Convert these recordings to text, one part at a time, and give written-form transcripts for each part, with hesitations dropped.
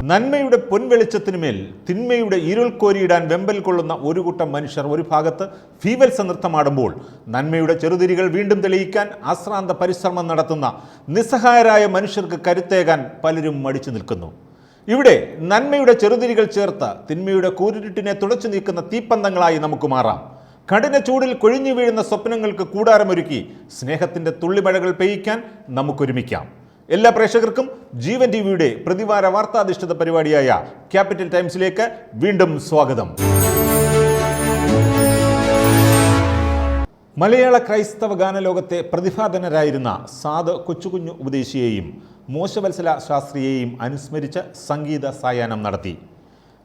നന്മയുടെ പൊൻവെളിച്ചത്തിനുമേൽ തിന്മയുടെ ഇരുൾ കോരിയിടാൻ വെമ്പൽ കൊള്ളുന്ന ഒരു കൂട്ടം മനുഷ്യർ ഒരു ഭാഗത്ത് ഫീവൽസ് നൃത്തമാടുമ്പോൾ നന്മയുടെ ചെറുതിരികൾ വീണ്ടും തെളിയിക്കാൻ അശ്രാന്ത പരിശ്രമം നടത്തുന്ന നിസ്സഹായരായ മനുഷ്യർക്ക് കരുത്തേകാൻ പലരും മടിച്ചു നിൽക്കുന്നു. ഇവിടെ നന്മയുടെ ചെറുതിരികൾ ചേർത്ത് തിന്മയുടെ കൂരിരുട്ടിനെ തുടച്ചു നീക്കുന്ന തീപ്പന്തങ്ങളായി നമുക്ക് മാറാം. കഠിന ചൂടിൽ കൊഴിഞ്ഞു വീഴുന്ന സ്വപ്നങ്ങൾക്ക് കൂടാരമൊരുക്കി സ്നേഹത്തിൻ്റെ തുള്ളിമഴകൾ പെയ്യിക്കാൻ നമുക്കൊരുമിക്കാം. എല്ലാ പ്രേക്ഷകർക്കും ജീവൻ ടിവിയുടെ പ്രതിവാര വാർത്താധിഷ്ഠിത പരിപാടിയായ ക്യാപിറ്റൽ ടൈംസിലേക്ക് വീണ്ടും സ്വാഗതം. മലയാള ക്രൈസ്തവ ഗാനലോകത്തെ പ്രതിഭാധനരായിരുന്ന സാദ് കൊച്ചുകുഞ്ഞു ഉപദേശിയെയും മോശവത്സല ശാസ്ത്രിയെയും അനുസ്മരിച്ച് സംഗീത സായാഹ്നം നടത്തി.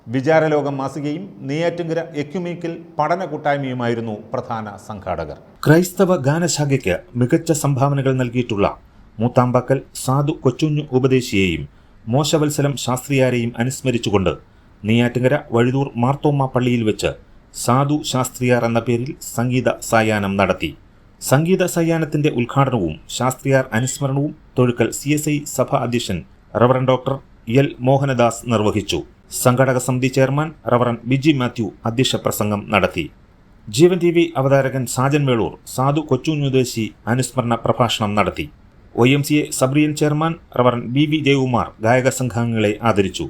വിചാരലോകം മാസികയും നെയ്യാറ്റിൻകര എക്യുമെനിക്കൽ പഠന കൂട്ടായ്മയുമായിരുന്നു പ്രധാന സംഘാടകർ. ക്രൈസ്തവ ഗാനശാഖയ്ക്ക് മികച്ച സംഭാവനകൾ നൽകിയിട്ടുള്ള മൂത്താമ്പാക്കൽ സാധു കൊച്ചുഞ്ഞു ഉപദേശിയെയും മോശവത്സലം ശാസ്ത്രിയാരെയും അനുസ്മരിച്ചുകൊണ്ട് നെയ്യാറ്റിൻകര വഴുതൂർ മാർത്തോമ്മ പള്ളിയിൽ വെച്ച് സാധു ശാസ്ത്രിയാർ എന്ന പേരിൽ സംഗീത സായാഹ്നം നടത്തി. സംഗീത സായാഹ്നത്തിന്റെ ഉദ്ഘാടനവും ശാസ്ത്രിയാർ അനുസ്മരണവും തൊഴുക്കൽ CSI സഭ അധ്യക്ഷൻ റവറൻ ഡോക്ടർ എൽ മോഹനദാസ് നിർവഹിച്ചു. സംഘാടക സമിതി ചെയർമാൻ റവറൻ ബിജി മാത്യു അധ്യക്ഷ പ്രസംഗം നടത്തി. ജീവൻ TV അവതാരകൻ സാജൻ വേളൂർ സാധു കൊച്ചുഞ്ഞുദേശി അനുസ്മരണ പ്രഭാഷണം നടത്തി. OMCA സബ്രിയൻ ചെയർമാൻ റവറൻ BV ജയകുമാർ ഗായക സംഘാംഗങ്ങളെ ആദരിച്ചു.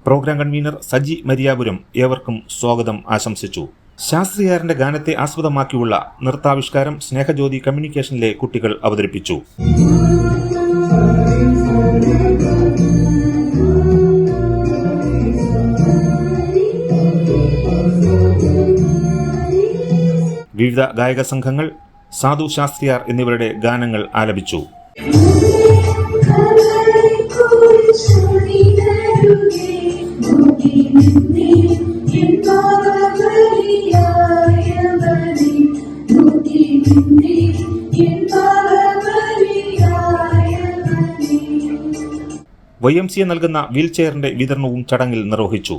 പ്രോഗ്രാം കൺവീനർ സജി മരിയാപുരം ഏവർക്കും സ്വാഗതം ആശംസിച്ചു. ശാസ്ത്രിയാറിന്റെ ഗാനത്തെ ആസ്പദമാക്കിയുള്ള നൃത്താവിഷ്കാരം സ്നേഹജ്യോതി കമ്മ്യൂണിക്കേഷനിലെ കുട്ടികൾ അവതരിപ്പിച്ചു. വിവിധ ഗായക സംഘങ്ങൾ സാധു ശാസ്ത്രിയാർ എന്നിവരുടെ ഗാനങ്ങൾ ആലപിച്ചു. YMCA നൽകുന്ന വീൽചെയറിന്റെ വിതരണവും ചടങ്ങിൽ നിർവഹിച്ചു.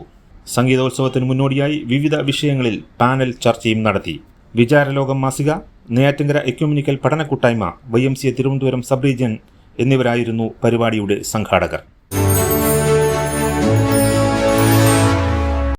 സംഗീതോത്സവത്തിന് മുന്നോടിയായി വിവിധ വിഷയങ്ങളിൽ പാനൽ ചർച്ചയും നടത്തി. വിചാരലോകം മാസിക, നെയ്യാറ്റിൻകര എക്യുമെനിക്കൽ പഠന കൂട്ടായ്മ, YMCA തിരുവനന്തപുരം സബ് റീജിയൻ എന്നിവരായിരുന്നു പരിപാടിയുടെ സംഘാടകർ.